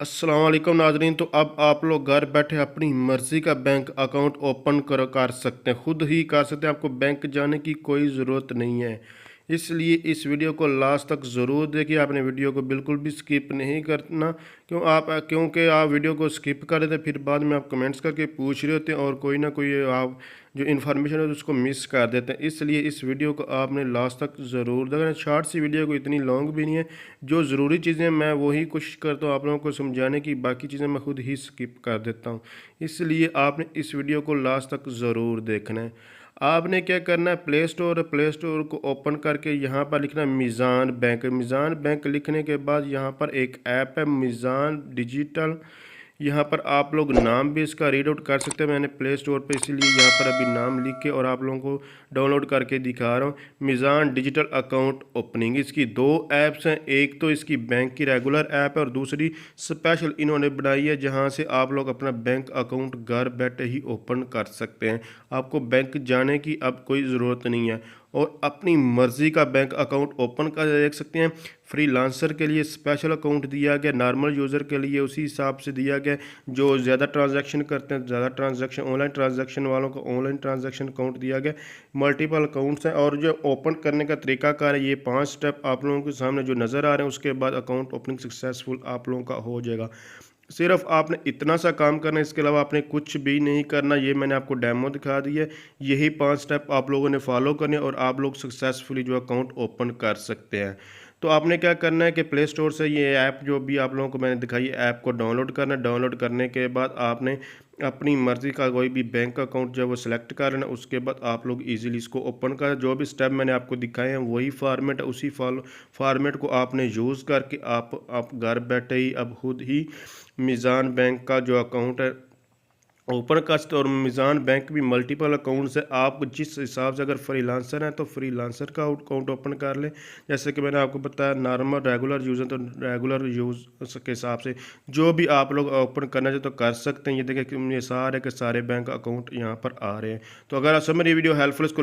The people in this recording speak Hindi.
अस्सलाम वालेकुम नाजरीन। तो अब आप लोग घर बैठे अपनी मर्ज़ी का बैंक अकाउंट ओपन कर सकते हैं, खुद ही कर सकते हैं। आपको बैंक जाने की कोई ज़रूरत नहीं है। इसलिए इस वीडियो को लास्ट तक ज़रूर देखिए। आपने वीडियो को बिल्कुल भी स्किप नहीं करना, क्योंकि आप वीडियो को स्किप कर देते हैं, फिर बाद में आप कमेंट्स करके पूछ रहे होते हैं और कोई ना कोई आप जो इन्फॉर्मेशन है उसको मिस कर देते हैं। इसलिए इस वीडियो को आपने लास्ट तक ज़रूर देखना। शॉर्ट सी वीडियो को इतनी लॉन्ग भी नहीं है। जो ज़रूरी चीज़ें मैं वही कोशिश करता हूँ आप लोगों को समझाने की, बाकी चीज़ें मैं खुद ही स्किप कर देता हूँ। इसलिए आपने इस वीडियो को लास्ट तक ज़रूर देखना है। आपने क्या करना है, प्ले स्टोर को ओपन करके यहाँ पर लिखना है मीज़ान बैंक। मीज़ान बैंक लिखने के बाद यहाँ पर एक ऐप है मीज़ान डिजिटल। यहाँ पर आप लोग नाम भी इसका रीड आउट कर सकते हैं। मैंने प्ले स्टोर पे इसीलिए यहाँ पर अभी नाम लिख के और आप लोगों को डाउनलोड करके दिखा रहा हूँ। मीज़ान डिजिटल अकाउंट ओपनिंग, इसकी दो ऐप्स हैं। एक तो इसकी बैंक की रेगुलर ऐप है और दूसरी स्पेशल इन्होंने बनाई है जहाँ से आप लोग अपना बैंक अकाउंट घर बैठे ही ओपन कर सकते हैं। आपको बैंक जाने की अब कोई ज़रूरत नहीं है और अपनी मर्ज़ी का बैंक अकाउंट ओपन कर देख सकते हैं। फ्रीलांसर के लिए स्पेशल अकाउंट दिया गया, नॉर्मल यूज़र के लिए उसी हिसाब से दिया गया। जो ज़्यादा ट्रांजैक्शन करते हैं, ज़्यादा ट्रांजैक्शन ऑनलाइन ट्रांजैक्शन वालों को ऑनलाइन ट्रांजैक्शन अकाउंट दिया गया। मल्टीपल अकाउंट्स हैं और जो ओपन करने का तरीकाकार है, ये 5 स्टेप आप लोगों के सामने जो नज़र आ रहे हैं, उसके बाद अकाउंट ओपनिंग सक्सेसफुल आप लोगों का हो जाएगा। सिर्फ आपने इतना सा काम करना है, इसके अलावा आपने कुछ भी नहीं करना। ये मैंने आपको डेमो दिखा दी है। यही 5 स्टेप आप लोगों ने फॉलो करने और आप लोग सक्सेसफुली जो अकाउंट ओपन कर सकते हैं। तो आपने क्या करना है कि प्ले स्टोर से ये ऐप जो भी आप लोगों को मैंने दिखाई ऐप को डाउनलोड करना है। डाउनलोड करने के बाद आपने अपनी मर्ज़ी का कोई भी बैंक अकाउंट जो है वो सिलेक्ट कर लेना। उसके बाद आप लोग इजीली इसको ओपन कर, जो भी स्टेप मैंने आपको दिखाए हैं वही फॉर्मेट है, उसी फॉर्मेट को आपने यूज़ करके आप घर बैठे ही अब खुद ही मीज़ान बैंक का जो अकाउंट है ओपन कर सकते। और मीज़ान बैंक भी मल्टीपल अकाउंट से आप जिस हिसाब से, अगर फ्रीलांसर हैं तो फ्रीलांसर का अकाउंट ओपन कर लें। जैसे कि मैंने आपको बताया नॉर्मल रेगुलर यूज़ है तो रेगुलर यूज़ के हिसाब से जो भी आप लोग ओपन करना चाहे तो कर सकते हैं। ये देखें कि ये सारे के सारे बैंक अकाउंट यहाँ पर आ रहे हैं। तो अगर समझ ये वीडियो हेल्पफुल, इसको